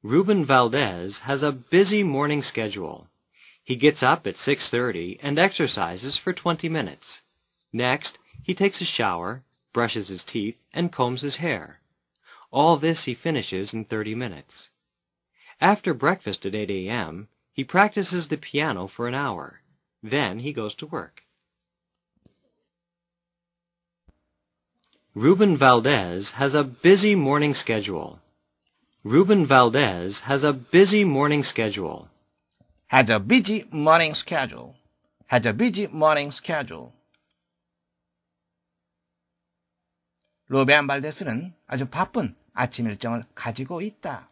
Ruben Valdez has a busy morning schedule. He gets up at 6:30 and exercises for 20 minutes. Next, he takes a shower, brushes his teeth, and combs his hair. All this he finishes in 30 minutes. After breakfast at 8 a.m., he practices the piano for an hour. Then he goes to work. Ruben Valdez has a busy morning schedule. Ruben Valdez has a busy morning schedule. Has a busy morning schedule. Has a busy morning schedule. 루벤 발데스는 아주 바쁜 아침 일정을 가지고 있다.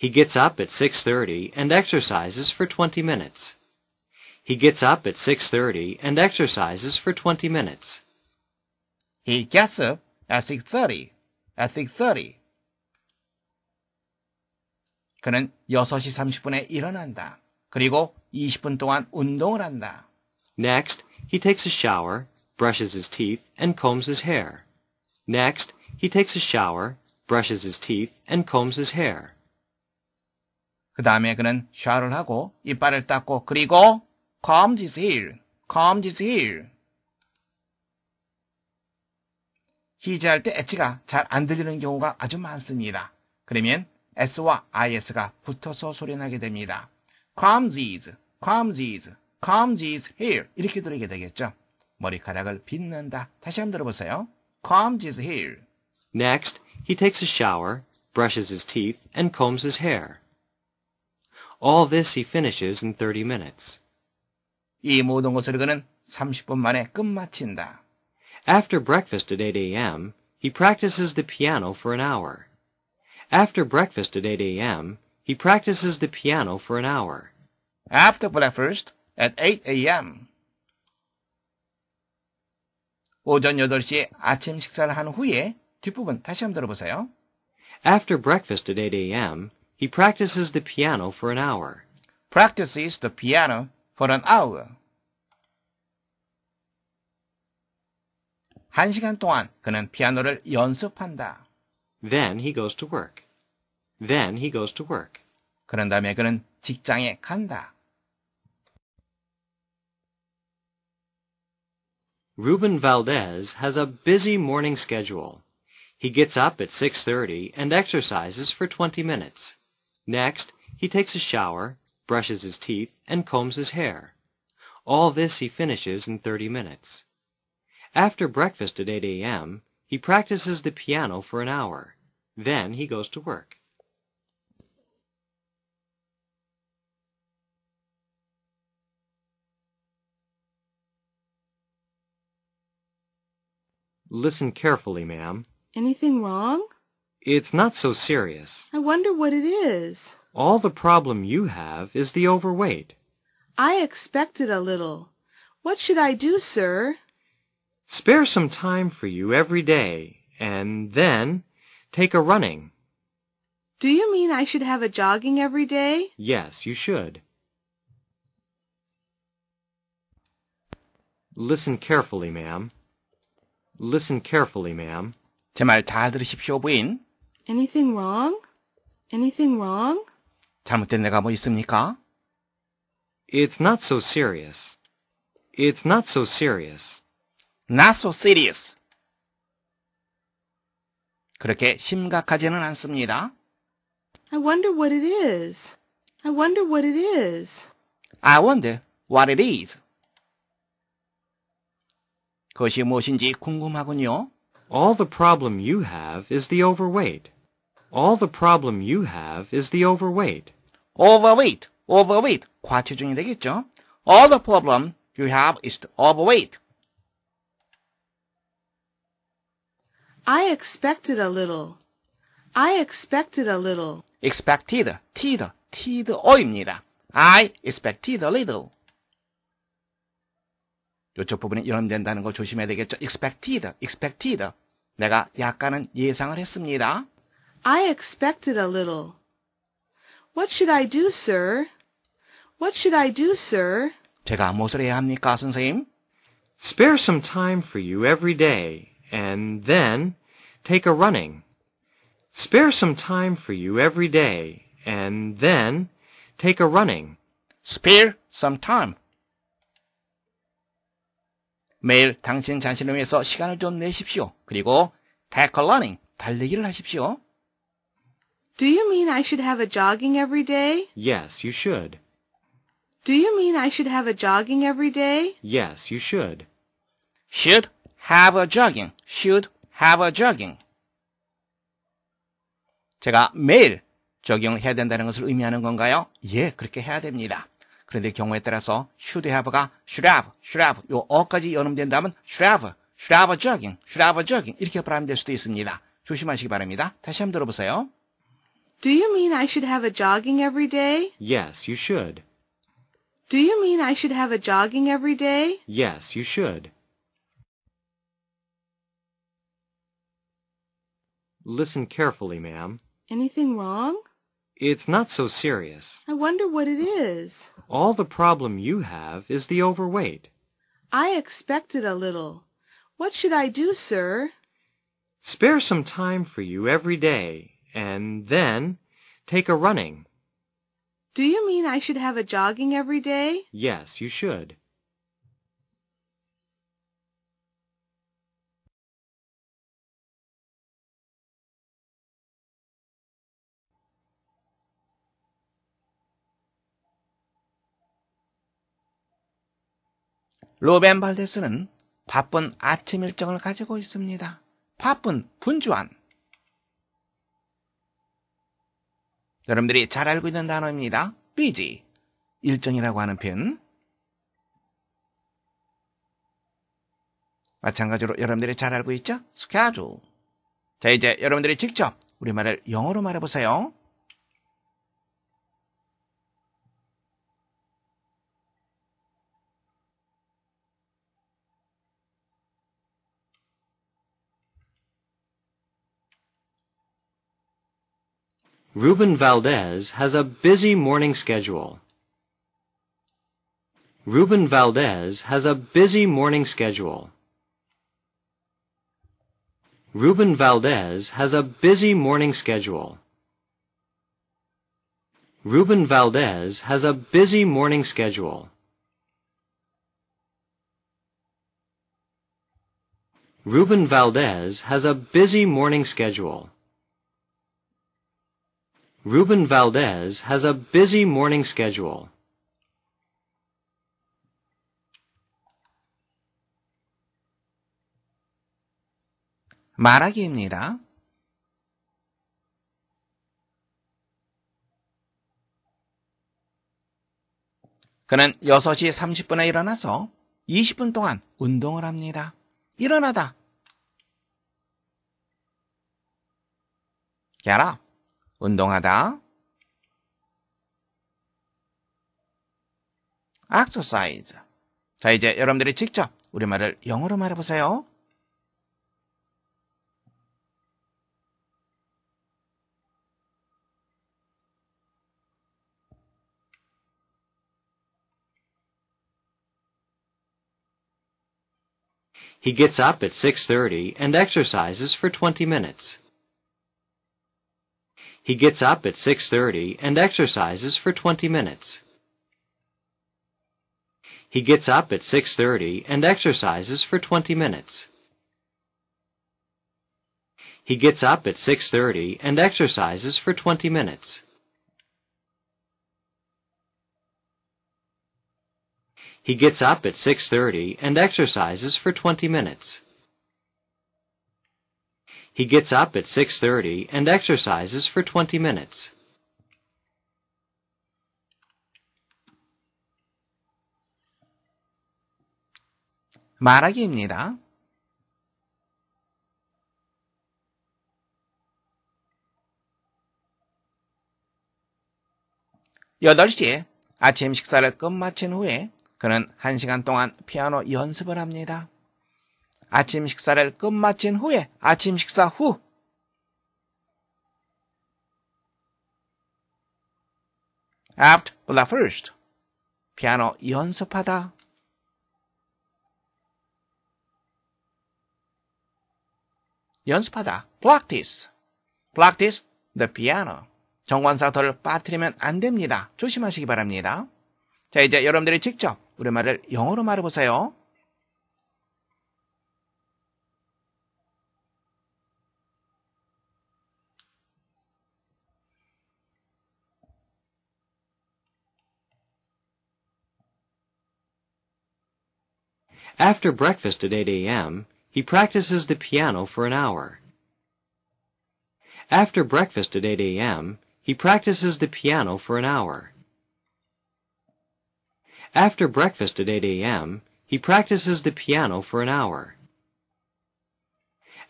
He gets up at 6:30 and exercises for 20 minutes. He gets up at 6:30 and exercises for 20 minutes. He gets up at 6:30. At 6:30. 그는 6시 30분에 일어난다. 그리고 20분 동안 운동을 한다. Next, he takes a shower, brushes his teeth, and combs his hair. Next, he takes a shower, brushes his teeth, and combs his hair. 그 다음에 그는 샤워를 하고 이빨을 닦고 그리고 combs his hair. combs his hair. 히즈할 때 H가 잘 안 들리는 경우가 아주 많습니다. 그러면 S와 IS가 붙어서 소리나게 됩니다. combs his, combs his, combs his hair 이렇게 들리게 되겠죠. 머리카락을 빗는다. 다시 한번 들어보세요. combs his hair. Next, he takes a shower, brushes his teeth, and combs his hair. All this he finishes in 30 minutes. 이 모든 것을 그는 30분 만에 끝마친다. After breakfast at 8 a.m., he practices the piano for an hour. After breakfast at 8 a.m., he practices the piano for an hour. After breakfast at 8 a.m. 오전 8시에 아침 식사를 한 후에 뒷부분 다시 한번 들어보세요. After breakfast at 8 a.m., he practices the piano for an hour. Practices the piano for an hour. 1시간 동안 그는 피아노를 연습한다. Then he goes to work. Then he goes to work. 그런 다음에 그는 직장에 간다. Ruben Valdez has a busy morning schedule. He gets up at 6:30 and exercises for 20 minutes. Next, he takes a shower, brushes his teeth, and combs his hair. All this he finishes in 30 minutes. After breakfast at 8 a.m., he practices the piano for an hour. Then he goes to work. Listen carefully, ma'am. Anything wrong? It's not so serious. I wonder what it is. All the problem you have is the overweight. I expected a little. What should I do, sir? Spare some time for you every day, and then take a running. Do you mean I should have a jogging every day? Yes, you should. Listen carefully, ma'am. Listen carefully, ma'am. 제 말 잘 들으십시오, 부인. Anything wrong? Anything wrong? 잘못된 데가 뭐 있습니까? It's not so serious. It's not so serious. Not so serious. 그렇게 심각하지는 않습니다. I wonder what it is. I wonder what it is. I wonder what it is. 그것이 무엇인지 궁금하군요. All the problem you have is the overweight. All the problem you have is the overweight. Overweight, overweight. 과체중이 되겠죠. All the problem you have is the overweight. I expected a little. I expected a little. expected, T'입니다. I expected a little. 이쪽 부분이 연음된다는 걸 조심해야 되겠죠. expected. 내가 약간은 예상을 했습니다. I expected a little. What should I do, sir? What should I do, sir? 제가 무엇을 해야 합니까, 선생님? Spare some time for you every day, and then take a running. Spare some time for you every day, and then take a running. Spare some time. 매일 당신 자신을 위해서 시간을 좀 내십시오. 그리고 take a running, 달리기를 하십시오. Do you mean I should have a jogging every day? Yes, you should. Do you mean I should have a jogging every day? Yes, you should. Should have a jogging. Should have a jogging. 제가 매일 적용해야 된다는 것을 의미하는 건가요? 예, 그렇게 해야 됩니다. 그런데 경우에 따라서 should have가 should have 요 어까지 연음된다면 should have a jogging, should have a jogging 이렇게 발음될 수도 있습니다. 조심하시기 바랍니다. 다시 한번 들어보세요. Do you mean I should have a jogging every day? Yes, you should. Do you mean I should have a jogging every day? Yes, you should. Listen carefully, ma'am. Anything wrong? It's not so serious. I wonder what it is. All the problem you have is the overweight. I expected a little. What should I do, sir? Spare some time for you every day, and then take a running. Do you mean I should have a jogging every day? Yes, you should. 로벤 발데스는 바쁜 아침 일정을 가지고 있습니다. 바쁜, 분주한. 여러분들이 잘 알고 있는 단어입니다. busy, 일정이라고 하는 표현. 마찬가지로 여러분들이 잘 알고 있죠? schedule. 자, 이제 여러분들이 직접 우리말을 영어로 말해보세요. Ruben Valdez has a busy morning schedule. Ruben Valdez has a busy morning schedule. Ruben Valdez has a busy morning schedule. Ruben Valdez has a busy morning schedule. Ruben Valdez has a busy morning schedule. Ruben Valdez has a busy morning schedule. 말하기입니다. 그는 6시 30분에 일어나서 20분 동안 운동을 합니다. 일어나다. Get up. 운동하다. exercise. 자, 이제 여러분들이 직접 우리말을 영어로 말해보세요. He gets up at 6:30 and exercises for 20 minutes. He gets up at 6:30 and exercises for 20 minutes. He gets up at 6:30 and exercises for 20 minutes. He gets up at 6:30 and exercises for 20 minutes. He gets up at 6:30 and exercises for 20 minutes. He gets up at 6:30 and exercises for 20 minutes. 말하기입니다. 여덟 시에 아침 식사를 끝마친 후에 그는 1시간 동안 피아노 연습을 합니다. 아침 식사를 끝마친 후에, 아침 식사 후. After breakfast. 피아노 연습하다. 연습하다. Practice. Practice the piano. 정관사터를 빠뜨리면 안 됩니다. 조심하시기 바랍니다. 자, 이제 여러분들이 직접 우리말을 영어로 말해보세요. After breakfast at 8 a.m., he practices the piano for an hour. After breakfast at 8 a.m., he practices the piano for an hour. After breakfast at 8 a.m., he practices the piano for an hour.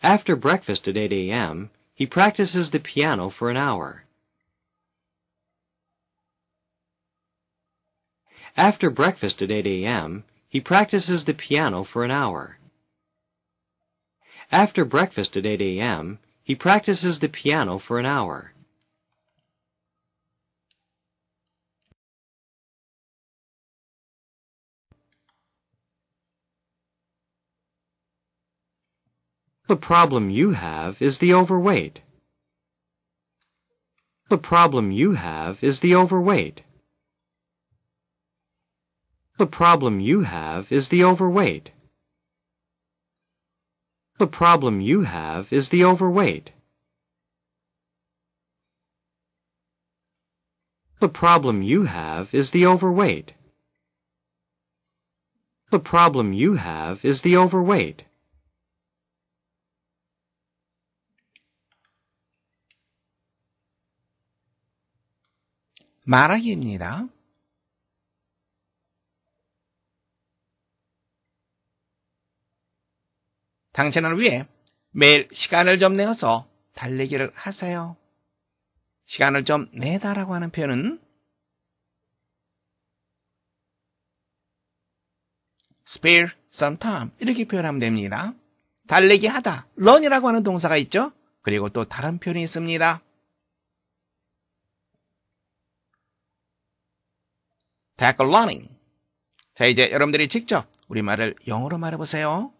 After breakfast at 8 a.m., he practices the piano for an hour. After breakfast at 8 a.m., he practices the piano for an hour. After breakfast at 8 a.m., he practices the piano for an hour. The problem you have is the overweight. The problem you have is the overweight. The problem you have is the overweight. The problem you have is the overweight. The problem you have is the overweight. The problem you have is the overweight. 말하기입니다. 당신을 위해 매일 시간을 좀 내어서 달리기를 하세요. 시간을 좀 내다라고 하는 표현은 spare some time 이렇게 표현하면 됩니다. 달리기 하다, run이라고 하는 동사가 있죠. 그리고 또 다른 표현이 있습니다. tackle running. 자, 이제 여러분들이 직접 우리말을 영어로 말해보세요.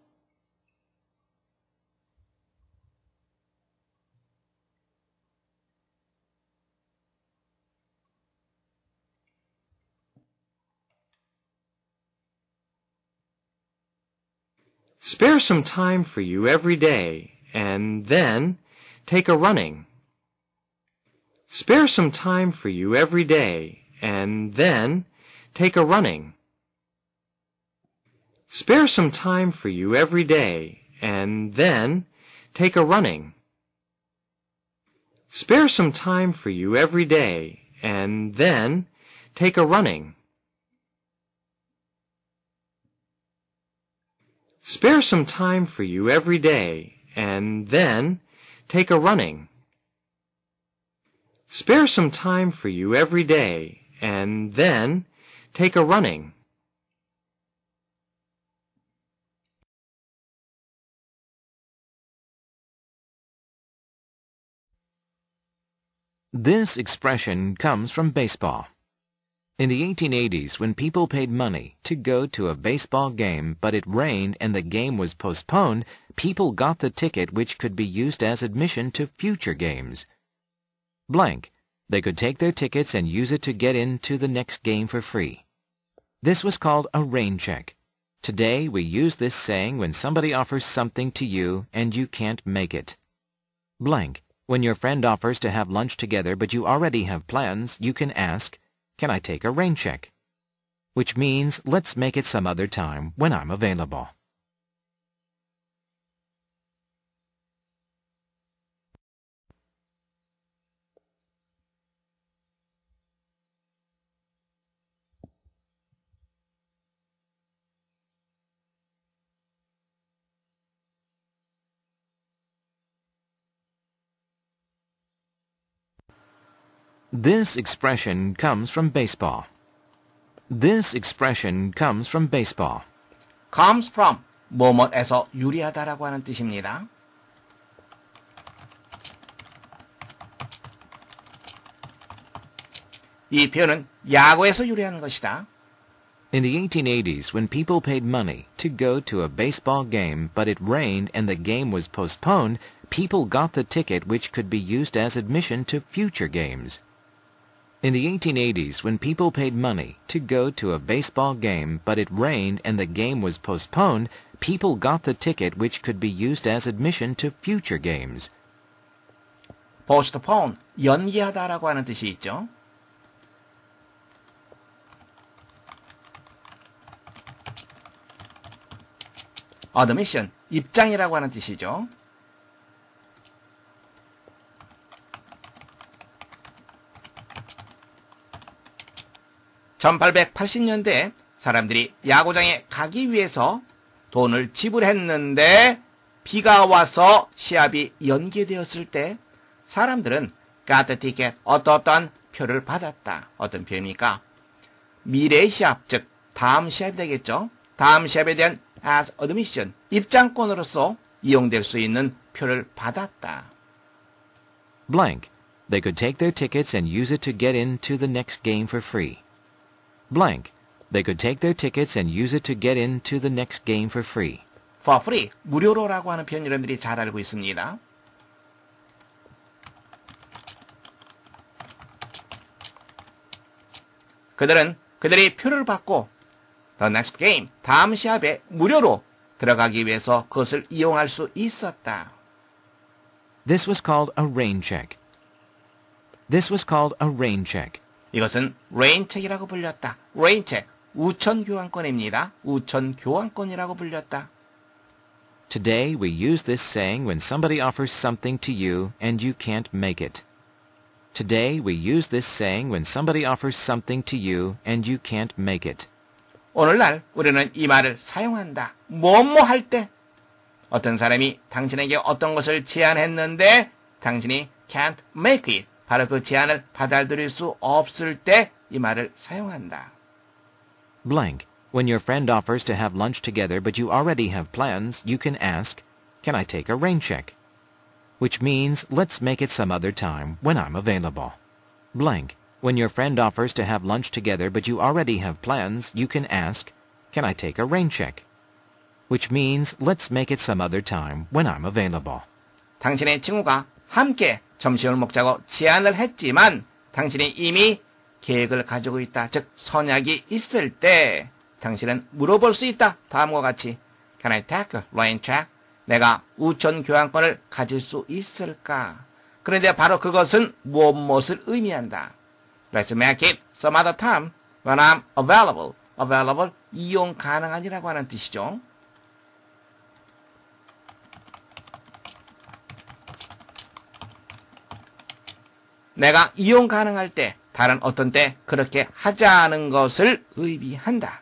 Spare some time for you every day, and then take a running. Spare some time for you every day, and then take a running. Spare some time for you every day, and then take a running. Spare some time for you every day, and then take a running. Spare some time for you every day, and then take a running. Spare some time for you every day, and then take a running. This expression comes from baseball. In the 1880s, when people paid money to go to a baseball game but it rained and the game was postponed, people got the ticket which could be used as admission to future games. Blank. They could take their tickets and use it to get into the next game for free. This was called a rain check. Today, we use this saying when somebody offers something to you and you can't make it. Blank. When your friend offers to have lunch together but you already have plans, you can ask, "Can I take a rain check?" Which means, let's make it some other time when I'm available. This expression comes from baseball. This expression comes from baseball. comes from, 뭐뭐에서 유리하다라고 하는 뜻입니다. 이 표현은 야구에서 유래하는 것이다. In the 1880s, when people paid money to go to a baseball game but it rained and the game was postponed, people got the ticket which could be used as admission to future games. In the 1880s, when people paid money to go to a baseball game but it rained and the game was postponed, people got the ticket which could be used as admission to future games. postpone, 연기하다라고 하는 뜻이 있죠. admission, 입장이라고 하는 뜻이죠. (1880년대) 사람들이 야구장에 가기 위해서 돈을 지불했는데 비가 와서 시합이 연기되었을 때 사람들은 got the ticket, 어떠한 표를 받았다. 어떤 표현입니까? 미래의 시합, 즉 다음 시합이 되겠죠. 다음 시합에 대한 as admission, 입장권으로서 이용될 수 있는 표를 받았다. Blank. They could take their tickets and use it to get into the next game for free. Blank. They could take their tickets and use it to get into the next game for free. for free, 무료로라고 하는 표현 여러분들이 잘 알고 있습니다. 그들은 그들이 표를 받고 the next game, 다음 시합에 무료로 들어가기 위해서 그것을 이용할 수 있었다. This was called a rain check. This was called a rain check. 이것은 레인책이라고 불렸다. 레인책, 우천교환권입니다. 우천교환권이라고 불렸다. Today we use this saying when somebody offers something to you and you can't make it. Today we use this saying when somebody offers something to you and you can't make it. 오늘날 우리는 이 말을 사용한다. 뭐뭐 할 때 어떤 사람이 당신에게 어떤 것을 제안했는데 당신이 can't make it, 바로 그 제안을 받아들일 수 없을 때 이 말을 사용한다. Blank. When your friend offers to have lunch together but you already have plans, you can ask, "Can I take a rain check?" Which means, let's make it some other time when I'm available. Blank. When your friend offers to have lunch together but you already have plans, you can ask, "Can I take a rain check?" Which means, let's make it some other time when I'm available. 당신의 친구가 함께 점심을 먹자고 제안을 했지만 당신이 이미 계획을 가지고 있다. 즉 선약이 있을 때 당신은 물어볼 수 있다. 다음과 같이 Can I take a rain check? 내가 우천 교환권을 가질 수 있을까? 그런데 바로 그것은 무엇을 의미한다. Let's make it some other time when I'm available. available, 이용 가능한이라고 하는 뜻이죠. 내가 이용 가능할 때, 다른 어떤 때 그렇게 하자는 것을 의미한다.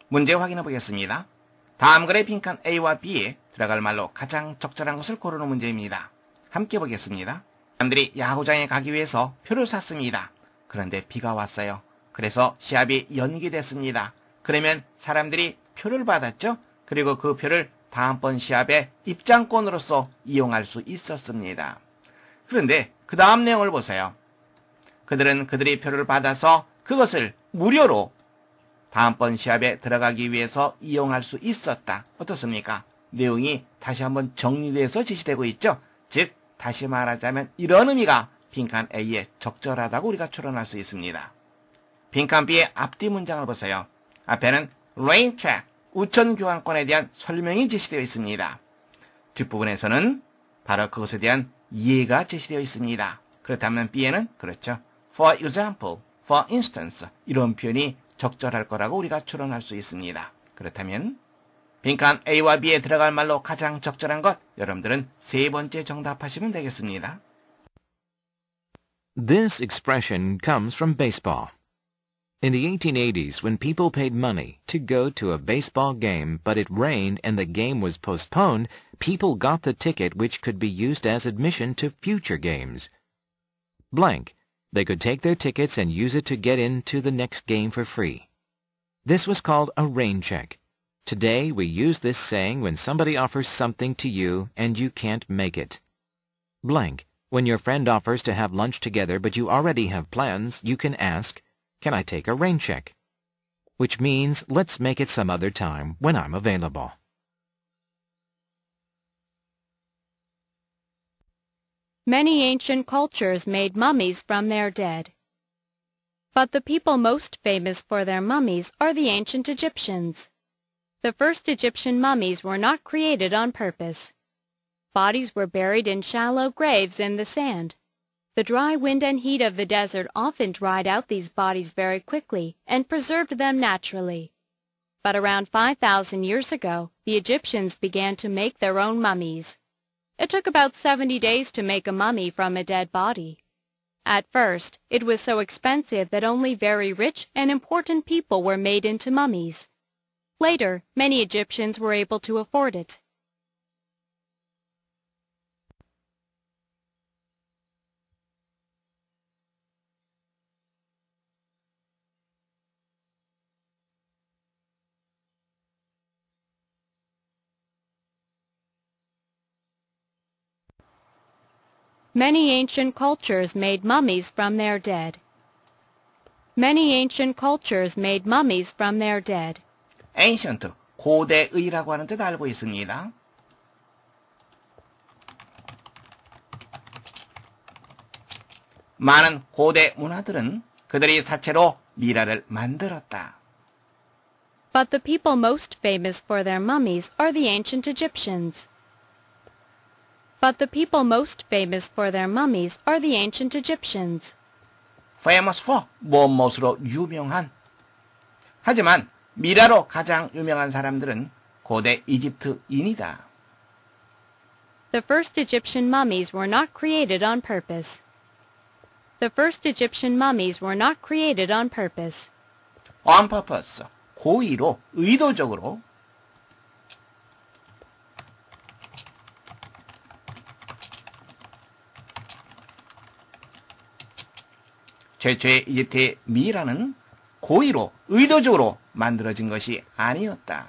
문제 확인해 보겠습니다. 다음 글의 빈칸 A와 B에 들어갈 말로 가장 적절한 것을 고르는 문제입니다. 함께 보겠습니다. 사람들이 야구장에 가기 위해서 표를 샀습니다. 그런데 비가 왔어요. 그래서 시합이 연기됐습니다. 그러면 사람들이 표를 받았죠? 그리고 그 표를 다음번 시합에 입장권으로서 이용할 수 있었습니다. 그런데 그 다음 내용을 보세요. 그들은 그들이 표를 받아서 그것을 무료로 다음번 시합에 들어가기 위해서 이용할 수 있었다. 어떻습니까? 내용이 다시 한번 정리돼서 제시되고 있죠. 즉 다시 말하자면 이런 의미가 빈칸 A에 적절하다고 우리가 추론할 수 있습니다. 빈칸 B의 앞뒤 문장을 보세요. 앞에는 rain check, 우천 교환권에 대한 설명이 제시되어 있습니다. 뒷부분에서는 바로 그것에 대한 이해가 제시되어 있습니다. 그렇다면 B에는 그렇죠. For example, for instance 이런 표현이 적절할 거라고 우리가 추론할 수 있습니다. 그렇다면 빈칸 A와 B에 들어갈 말로 가장 적절한 것, 여러분들은 세 번째 정답하시면 되겠습니다. This expression comes from baseball. In the 1880s, when people paid money to go to a baseball game but it rained and the game was postponed, people got the ticket which could be used as admission to future games. Blank. They could take their tickets and use it to get into the next game for free. This was called a rain check. Today we use this saying when somebody offers something to you and you can't make it. Blank. When your friend offers to have lunch together but you already have plans, you can ask, "Can I take a rain check?" Which means, let's make it some other time when I'm available. Many ancient cultures made mummies from their dead. But the people most famous for their mummies are the ancient Egyptians. The first Egyptian mummies were not created on purpose. Bodies were buried in shallow graves in the sand. The dry wind and heat of the desert often dried out these bodies very quickly and preserved them naturally. But around 5,000 years ago, the Egyptians began to make their own mummies. It took about 70 days to make a mummy from a dead body. At first, it was so expensive that only very rich and important people were made into mummies. Later, many Egyptians were able to afford it. Many ancient cultures made mummies from their dead. Many ancient cultures made mummies from their dead. ancient, 고대의라고 하는 뜻 알고 있습니다. 많은 고대 문화들은 그들이 사체로 미라를 만들었다. But the people most famous for their mummies are the ancient Egyptians. But the people most famous for their mummies are the ancient Egyptians. famous for, 무엇으로 유명한. 하지만 미라로 가장 유명한 사람들은 고대 이집트인이다. The first Egyptian mummies were not created on purpose. The first Egyptian mummies were not created on purpose. on purpose, 고의로, 의도적으로. 최초의 이집트의 미라는 고의로, 의도적으로 만들어진 것이 아니었다.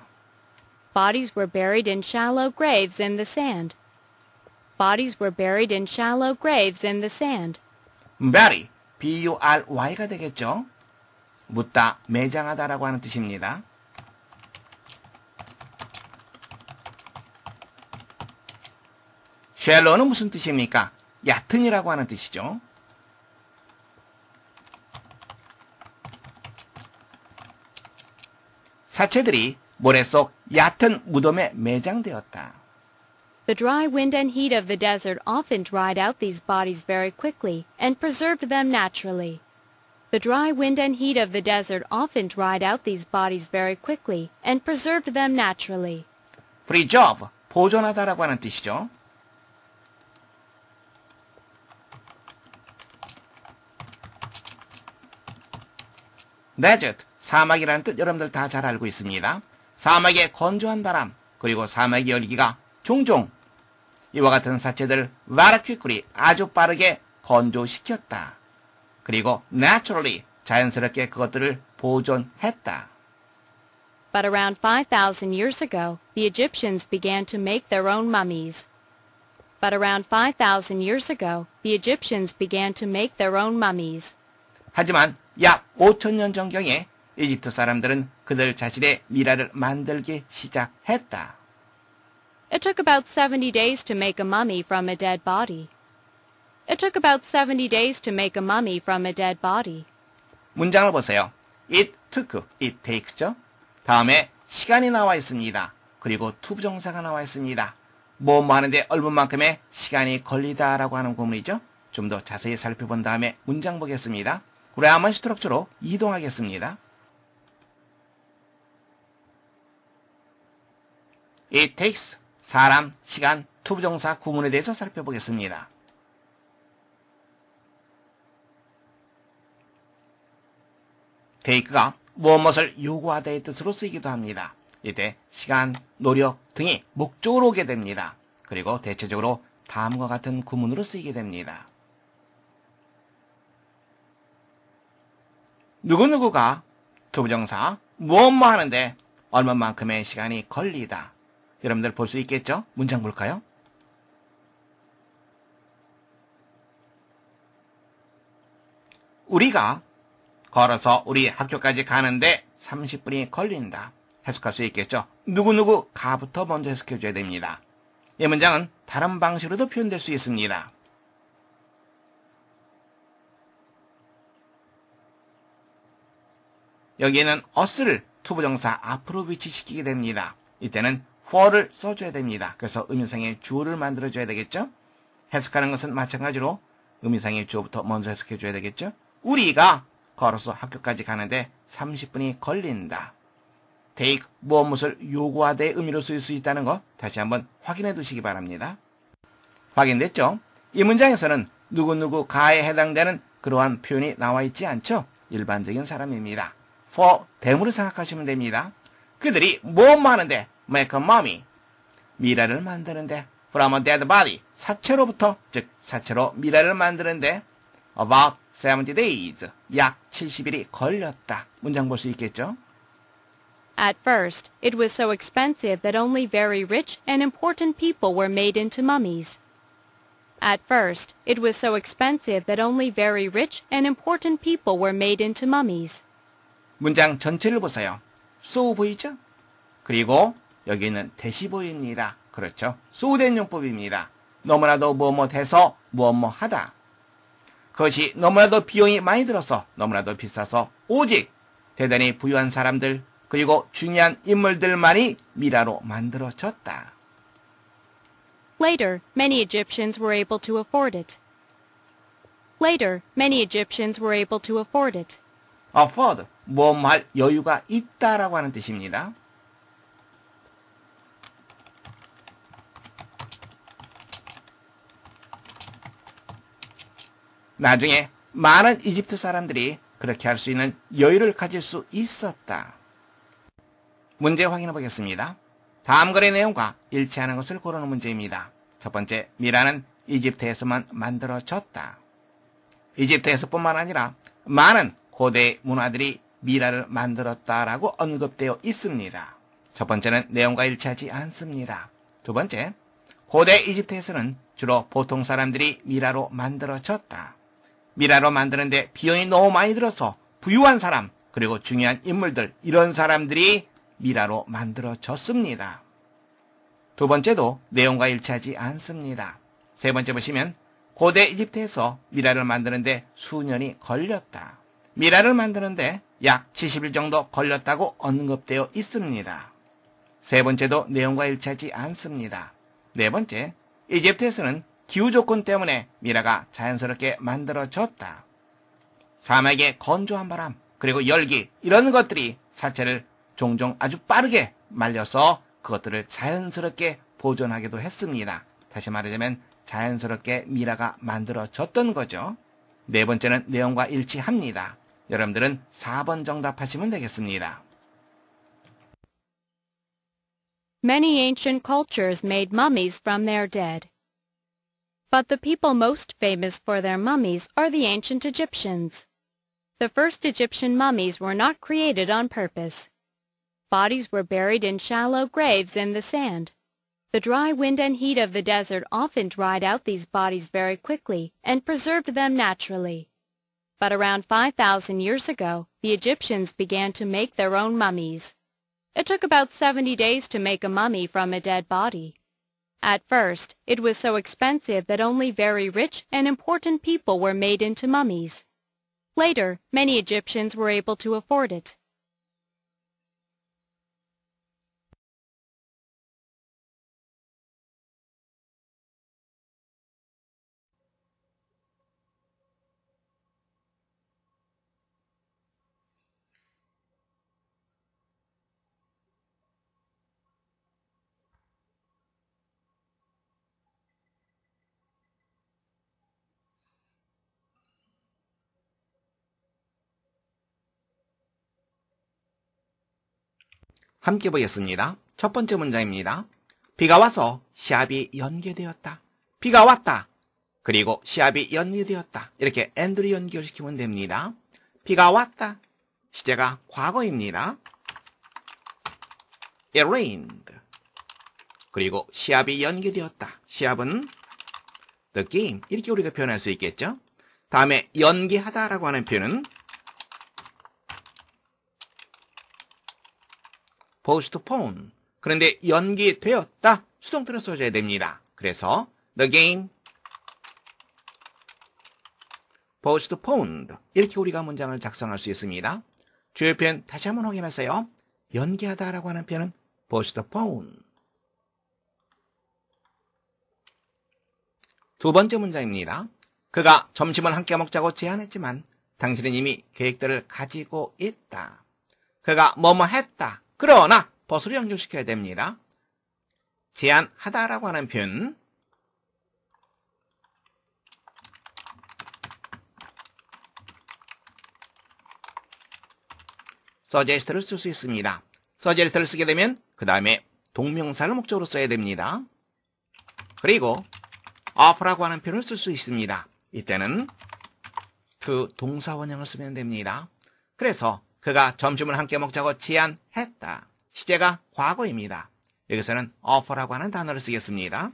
Bodies were buried in shallow graves in the sand. Bodies were buried in shallow graves in the sand. bury, B-U-R-Y가 되겠죠. 묻다, 매장하다라고 하는 뜻입니다. shallow는 무슨 뜻입니까? 얕은이라고 하는 뜻이죠. 사체들이 모래 속 얕은 무덤에 매장되었다. The dry wind and heat of the desert often dried out these bodies very quickly and preserved them naturally. The dry wind and heat of the desert often dried out these bodies very quickly and preserved them naturally. preserve, 보존하다라고 하는 뜻이죠. desert, 사막이라는 뜻 여러분들 다 잘 알고 있습니다. 사막의 건조한 바람, 그리고 사막의 열기가 종종 이와 같은 사체들 very quickly, 아주 빠르게 건조시켰다. 그리고 naturally, 자연스럽게 그것들을 보존했다. But around 5,000 years ago, the Egyptians began to make their own mummies. But around 5,000 years ago, the Egyptians began to make their own mummies. 하지만 약 5,000년 전경에 이집트 사람들은 그들 자신의 미라를 만들기 시작했다. It took about 70 days to make a mummy from a dead body. It took about 70 days to make a mummy from a dead body. 문장을 보세요. It took, it takes죠. 다음에 시간이 나와 있습니다. 그리고 투부정사가 나와 있습니다. 뭐 하는데 얼마만큼의 시간이 걸리다라고 하는 구문이죠. 좀 더 자세히 살펴본 다음에 문장 보겠습니다. 그래야만 스트럭처로 이동하겠습니다. It takes, 사람, 시간, 투부정사 구문에 대해서 살펴보겠습니다. take가 무엇을 요구하다의 뜻으로 쓰이기도 합니다. 이때 시간, 노력 등이 목적으로 오게 됩니다. 그리고 대체적으로 다음과 같은 구문으로 쓰이게 됩니다. 누구누구가 투부정사 무엇뭐 하는데 얼마만큼의 시간이 걸리다. 여러분들 볼 수 있겠죠? 문장 볼까요? 우리가 걸어서 우리 학교까지 가는데 30분이 걸린다. 해석할 수 있겠죠? 누구누구 가부터 먼저 해석해줘야 됩니다. 이 문장은 다른 방식으로도 표현될 수 있습니다. 여기에는 us를 투부정사 앞으로 위치시키게 됩니다. 이때는 for를 써줘야 됩니다. 그래서 의미상의 주어를 만들어줘야 되겠죠? 해석하는 것은 마찬가지로 의미상의 주어부터 먼저 해석해줘야 되겠죠? 우리가 걸어서 학교까지 가는데 30분이 걸린다. take 무엇을 요구하다의 의미로 쓰일 수 있다는 거 다시 한번 확인해 두시기 바랍니다. 확인됐죠? 이 문장에서는 누구누구가에 해당되는 그러한 표현이 나와 있지 않죠? 일반적인 사람입니다. for 대물을 생각하시면 됩니다. 그들이 뭐뭐 하는데 make a mummy 미라를 만드는데 from a dead body 사체로부터 즉 사체로 미라를 만드는데 about 70 days 약 70일이 걸렸다. 문장 볼 수 있겠죠? At first, it was so expensive that only very rich and important people were made into mummies. At first, it was so expensive that only very rich and important people were made into mummies. 문장 전체를 보세요. so 보이죠? 그리고 여기 있는 대시 보입니다. 그렇죠? 소된 용법입니다. 너무나도 뭐뭐 해서 뭐뭐 하다. 그것이 너무나도 비용이 많이 들어서 너무나도 비싸서 오직 대단히 부유한 사람들 그리고 중요한 인물들만이 미라로 만들어졌다. Later, many Egyptians were able to afford it. Later, many Egyptians were able to afford it. afford, 뭐뭐 할 여유가 있다라고 하는 뜻입니다. 나중에 많은 이집트 사람들이 그렇게 할 수 있는 여유를 가질 수 있었다. 문제 확인해 보겠습니다. 다음 글의 내용과 일치하는 것을 고르는 문제입니다. 첫 번째, 미라는 이집트에서만 만들어졌다. 이집트에서뿐만 아니라 많은 고대 문화들이 미라를 만들었다라고 언급되어 있습니다. 첫 번째는 내용과 일치하지 않습니다. 두 번째, 고대 이집트에서는 주로 보통 사람들이 미라로 만들어졌다. 미라로 만드는데 비용이 너무 많이 들어서 부유한 사람 그리고 중요한 인물들 이런 사람들이 미라로 만들어졌습니다. 두 번째도 내용과 일치하지 않습니다. 세 번째 보시면 고대 이집트에서 미라를 만드는데 수년이 걸렸다. 미라를 만드는데 약 70일 정도 걸렸다고 언급되어 있습니다. 세 번째도 내용과 일치하지 않습니다. 네 번째, 이집트에서는 기후 조건 때문에 미라가 자연스럽게 만들어졌다. 사막의 건조한 바람, 그리고 열기 이런 것들이 사체를 종종 아주 빠르게 말려서 그것들을 자연스럽게 보존하기도 했습니다. 다시 말하자면 자연스럽게 미라가 만들어졌던 거죠. 네 번째는 내용과 일치합니다. 여러분들은 4번 정답하시면 되겠습니다. Many ancient cultures made mummies from their dead. But the people most famous for their mummies are the ancient Egyptians. The first Egyptian mummies were not created on purpose. Bodies were buried in shallow graves in the sand. The dry wind and heat of the desert often dried out these bodies very quickly and preserved them naturally. But around 5,000 years ago, the Egyptians began to make their own mummies. It took about 70 days to make a mummy from a dead body. At first, it was so expensive that only very rich and important people were made into mummies. Later, many Egyptians were able to afford it. 함께 보겠습니다. 첫 번째 문장입니다. 비가 와서 시합이 연기되었다. 비가 왔다. 그리고 시합이 연기되었다. 이렇게 and를 연결시키면 됩니다. 비가 왔다. 시제가 과거입니다. It rained. 그리고 시합이 연기되었다. 시합은 the game. 이렇게 우리가 표현할 수 있겠죠. 다음에 연기하다라고 하는 표현은 postpone. 그런데 연기되었다. 수동태로 써줘야 됩니다. 그래서 the game postponed. 이렇게 우리가 문장을 작성할 수 있습니다. 주요 표현 다시 한번 확인하세요. 연기하다라고 하는 표현은 postpone. 두 번째 문장입니다. 그가 점심을 함께 먹자고 제안했지만 당신은 이미 계획들을 가지고 있다. 그가 뭐뭐 했다. 그러나 벗으로 연결시켜야 됩니다. 제안하다라고 하는 표현 suggest를 쓸 수 있습니다. suggest를 쓰게 되면 그 다음에 동명사를 목적으로 써야 됩니다. 그리고 offer라고 하는 표현을 쓸 수 있습니다. 이때는 to 동사 원형을 쓰면 됩니다. 그래서 그가 점심을 함께 먹자고 제안했다. 시제가 과거입니다. 여기서는 offer라고 하는 단어를 쓰겠습니다.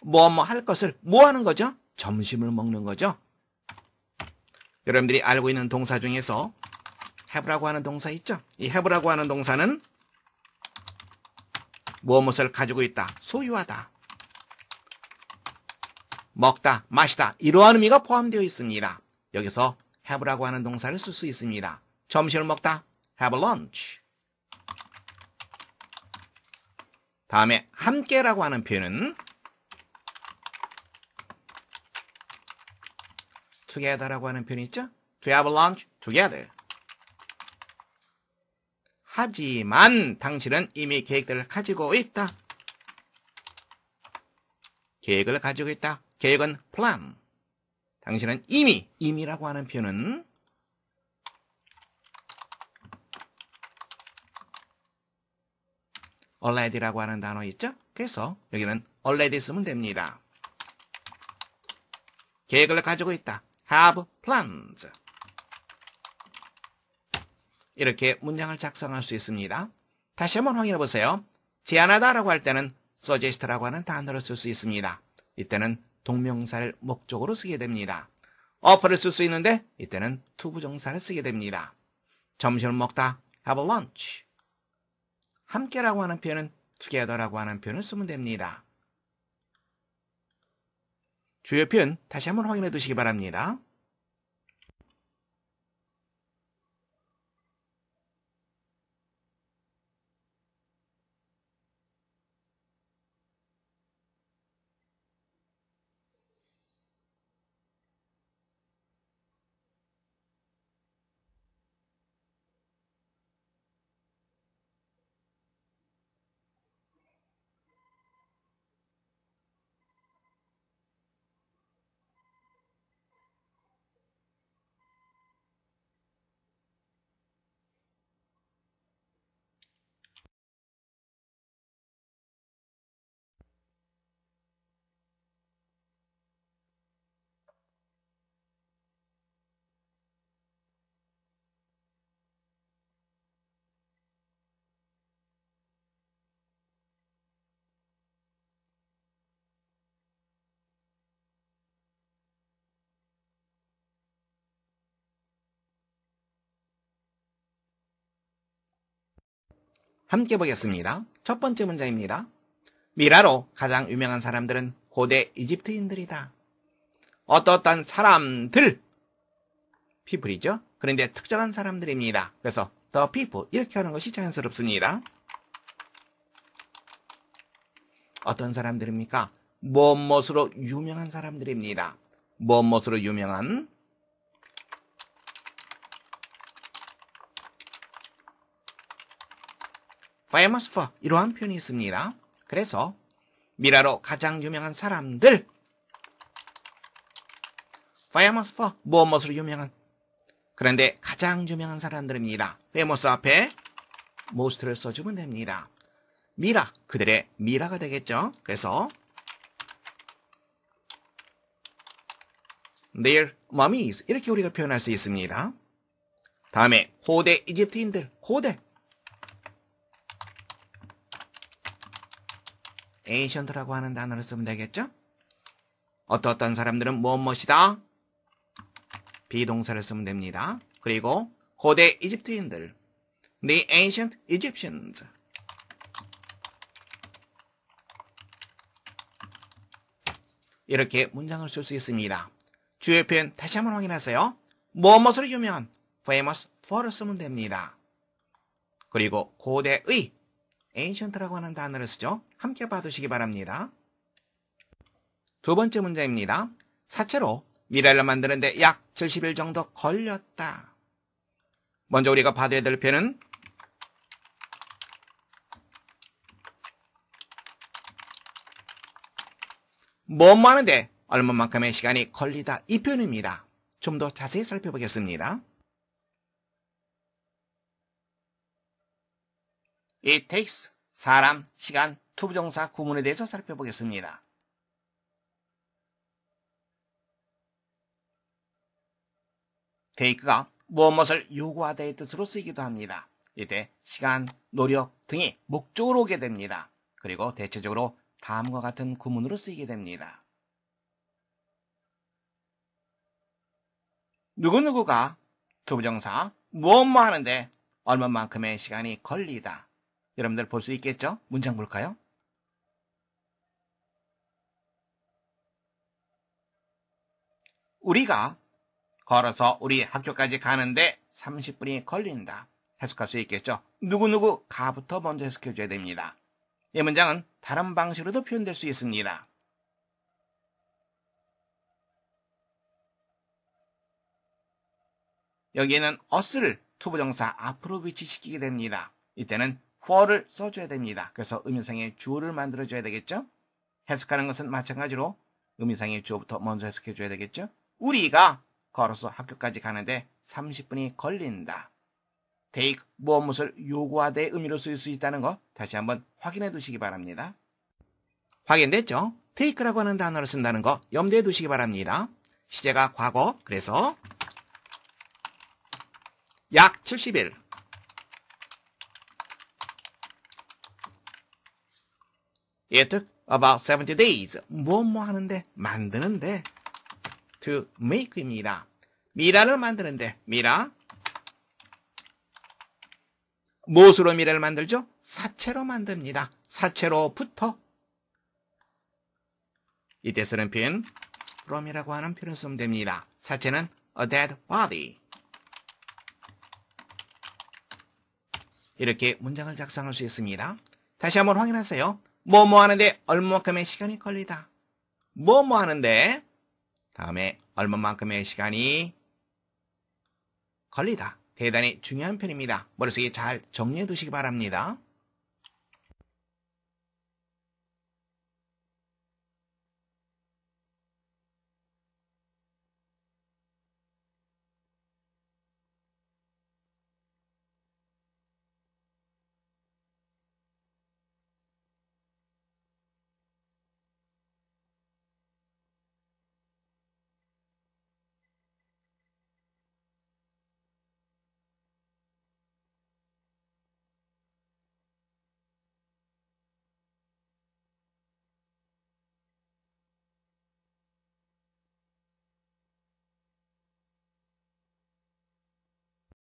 뭐 할 것을 뭐 하는 거죠? 점심을 먹는 거죠. 여러분들이 알고 있는 동사 중에서 have라고 하는 동사 있죠? 이 have라고 하는 동사는 무엇을 가지고 있다, 소유하다, 먹다, 마시다 이러한 의미가 포함되어 있습니다. 여기서 have라고 하는 동사를 쓸 수 있습니다. 점심을 먹다, have lunch. 다음에 함께라고 하는 표현은 together라고 하는 표현이 있죠? To have lunch together. 하지만 당신은 이미 계획들을 가지고 있다. 계획을 가지고 있다. 계획은 plan. 당신은 이미라고 하는 표현은 already라고 하는 단어 있죠? 그래서 여기는 already 쓰면 됩니다. 계획을 가지고 있다. have plans. 이렇게 문장을 작성할 수 있습니다. 다시 한번 확인해 보세요. 제안하다라고 할 때는 suggest라고 하는 단어를 쓸 수 있습니다. 이때는 동명사를 목적으로 쓰게 됩니다. offer를 쓸 수 있는데 이때는 to 부정사를 쓰게 됩니다. 점심을 먹다, have lunch. 함께라고 하는 표현은 together라고 하는 표현을 쓰면 됩니다. 주요 표현 다시 한번 확인해 두시기 바랍니다. 함께 보겠습니다. 첫 번째 문장입니다. 미라로 가장 유명한 사람들은 고대 이집트인들이다. 어떠한 사람들, people이죠. 그런데 특정한 사람들입니다. 그래서 the people 이렇게 하는 것이 자연스럽습니다. 어떤 사람들입니까? 무엇으로 유명한 사람들입니다. 무엇으로 유명한 famous for 이러한 표현이 있습니다. 그래서 미라로 가장 유명한 사람들 famous for 무엇으로 유명한 그런데 가장 유명한 사람들입니다. famous 앞에 most를 써주면 됩니다. 미라, 그들의 미라가 되겠죠. 그래서 their mummies 이렇게 우리가 표현할 수 있습니다. 다음에 고대 이집트인들, 고대 ancient라고 하는 단어를 쓰면 되겠죠? 어떤 사람들은 무엇이다? 비동사를 쓰면 됩니다. 그리고 고대 이집트인들 the ancient Egyptians 이렇게 문장을 쓸 수 있습니다. 주요 표현 다시 한번 확인하세요. 무엇으로 유명한 famous for를 쓰면 됩니다. 그리고 고대의 ancient라고 하는 단어를 쓰죠. 함께 봐두시기 바랍니다. 두 번째 문제입니다. 사체로 미래를 만드는데 약 70일 정도 걸렸다. 먼저 우리가 봐둬야 될 표현은 뭐 하는데 얼마만큼의 시간이 걸리다 이 표현입니다. 좀 더 자세히 살펴보겠습니다. It takes 사람, 시간, 투부정사 구문에 대해서 살펴보겠습니다. take가 무엇을 요구하다의 뜻으로 쓰이기도 합니다. 이때 시간, 노력 등이 목적으로 오게 됩니다. 그리고 대체적으로 다음과 같은 구문으로 쓰이게 됩니다. 누구누구가 투부정사 무엇 하는데 얼마만큼의 시간이 걸리다. 여러분들 볼 수 있겠죠? 문장 볼까요? 우리가 걸어서 우리 학교까지 가는데 30분이 걸린다. 해석할 수 있겠죠? 누구누구 가부터 먼저 해석해줘야 됩니다. 이 문장은 다른 방식으로도 표현될 수 있습니다. 여기에는 us를 투부정사 앞으로 위치시키게 됩니다. 이때는 for를 써줘야 됩니다. 그래서 의미상의 주어를 만들어줘야 되겠죠? 해석하는 것은 마찬가지로 의미상의 주어부터 먼저 해석해줘야 되겠죠? 우리가 걸어서 학교까지 가는데 30분이 걸린다. take 무엇을 요구하다의 의미로 쓰일 수 있다는 거 다시 한번 확인해 두시기 바랍니다. 확인됐죠? take라고 하는 단어를 쓴다는 거 염두에 두시기 바랍니다. 시제가 과거, 그래서 약 70일. It took about 70 days. 뭐 하는데? 만드는데. To make입니다. 미라를 만드는데. 미라. 무엇으로 미라를 만들죠? 사체로 만듭니다. 사체로부터. 이때 쓰는 표현 from이라고 하는 표현을 쓰면 됩니다. 사체는 a dead body. 이렇게 문장을 작성할 수 있습니다. 다시 한번 확인하세요. 뭐뭐 하는데 얼마만큼의 시간이 걸리다. 뭐뭐 하는데 다음에 얼마만큼의 시간이 걸리다. 대단히 중요한 표현입니다. 머릿속에 잘 정리해 두시기 바랍니다.